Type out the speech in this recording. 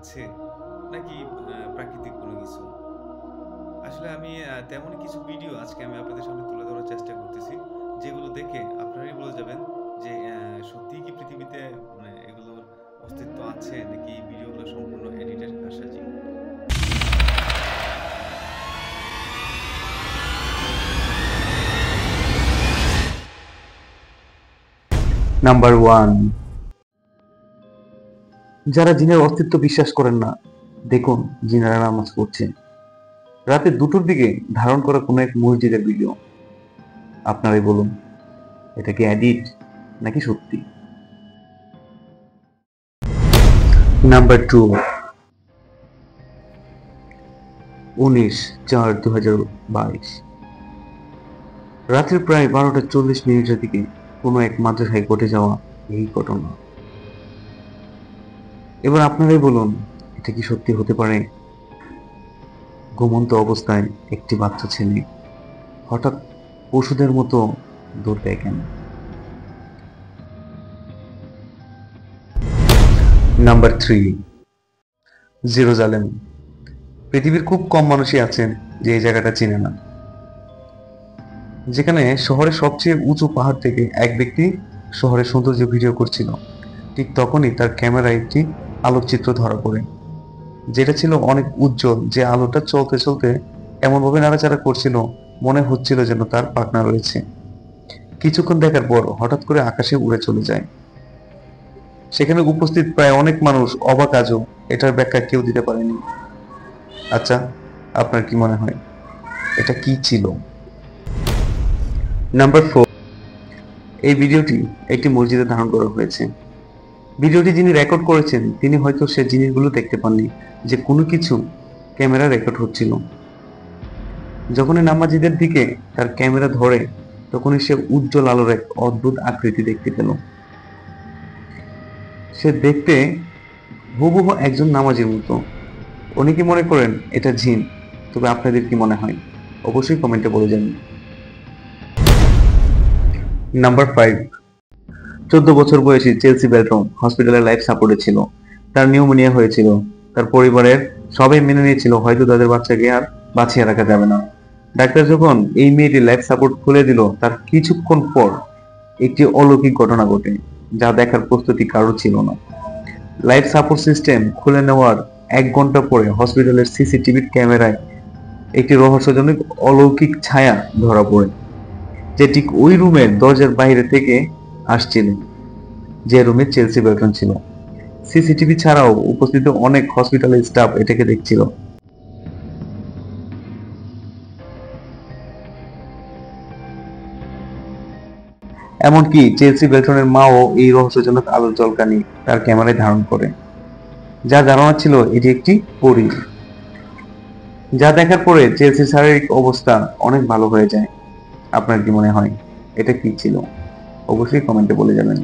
আছে নাকি প্রাকৃতিক কোনো কিছু? আসলে আমি তেমনই কিছু ভিডিও আজকে আমি আপনাদের সামনে তুলে ধরার চেষ্টা করতেছি। যেগুলো দেখে আপনারাই বলে যাবেন যে সত্যিই কি পৃথিবীতে এগুলোর অস্তিত্ব আছে নাকি এই ভিডিওগুলো সম্পূর্ণ এডিটের কারসাজি? নাম্বার 1, যারা জিনের অস্তিত্ব বিশ্বাস করেন না, দেখুন জিনেরা নামাজ পড়ছে। রাতে 2টোর দিকে ধারণ করা কোনো এক মসজিদের ভিডিও। আপনারাই বলুন, এটা কি এডিট নাকি সত্যি? নাম্বার 2, 19/4/2022 রাতের প্রায় 12:40 দিকে কোনো এক মাদ্রাসায় ঘটে যাওয়া এই ঘটনা। এবার আপনারাই বলুন, এটা কি সত্যি হতে পারে? ঘুমন্ত অবস্থায় একটি বাচ্চা ছেলে হঠাৎ পশুদের মতো দৌড় দেয় কেন? Number 3, Jerusalem. পৃথিবীর খুব কম মানুষই আছেন যে এই জায়গাটা চিনে না। যেখানে শহরের সবচেয়ে উঁচু পাহাড় থেকে এক ব্যক্তি শহরের সৌন্দর্য ভিডিও করছিল, ঠিক তখনই তার ক্যামেরায় একটি আলোকচিত্র ধরা পড়ে, যেটা ছিল অনেক উজ্জ্বল। যে আলোটা চলতে চলতে এমনভাবে নাড়াচাড়া করছিল, মনে হচ্ছিল যেন তার পাখনা রয়েছে। কিছুক্ষণ দেখার পর হঠাৎ করে আকাশে উড়ে চলে যায়। সেখানে উপস্থিত প্রায় অনেক মানুষ অবাক, আজও এটার ব্যাখ্যা কেউ দিতে পারেনি। আচ্ছা, আপনার কি মনে হয় এটা কি ছিল? নাম্বার 4, এই ভিডিওটি একটি মসজিদে ধারণ করা হয়েছে। ভিডিওটি যিনি রেকর্ড করেছেন তিনি হয়তো সে জিনিসগুলো দেখতে পাননি, যে কোনো কিছু ক্যামেরা রেকর্ড হচ্ছিল। যখনই নামাজিদের দিকে তার ক্যামেরা ধরে, তখনই সে উজ্জ্বল আলোর এক অদ্ভুত আকৃতি দেখতে পেল। সে দেখতে হুবহু একজন নামাজির মতো। অনেকে মনে করেন এটা জিন, তবে আপনাদের কি মনে হয় অবশ্যই কমেন্টে বলে যাবেন। নাম্বার 5, 14 বছর বয়সী চেলসি বেলট্রন হসপিটালে লাইফ সাপোর্টে ছিল। তার নিউমোনিয়া হয়েছিল। তার পরিবারের সবাই মেনে নিয়েছিল হয়তো তাদের বাচ্চাকে আর বাঁচিয়ে রাখা যাবে না। ডাক্তার যখন এই মেয়েটির লাইফ সাপোর্ট খুলে দিল, তার কিছুক্ষণ পর একটি অলৌকিক ঘটনা ঘটে, যা দেখার প্রস্তুতি কারো ছিল না। লাইফ সাপোর্ট সিস্টেম খুলে নেওয়ার 1 ঘন্টা পরে হসপিটালের সিসিটিভি ক্যামেরায় একটি রহস্যজনক অলৌকিক ছায়া ধরা পড়ে, যে ঠিক ওই রুমের দরজার বাইরে থেকে আসছিল, যে রুমে চেলসি বেলটন ছিল। সিসিটিভি ছাড়াও উপস্থিত অনেক হসপিটালের স্টাফ এটাকে দেখছিল। এমনকি চেলসি বেলটনের মাও এই রহস্যজনক আলোর ঝলকানি তার ক্যামেরায় ধারণ করে, যা ধারণা ছিল এটি একটি পরী। যা দেখার পরে চেলসির শারীরিক অবস্থা অনেক ভালো হয়ে যায়। আপনার কি মনে হয় এটা কি ছিল? অবশ্যই কমেন্টে বলে যাবেন।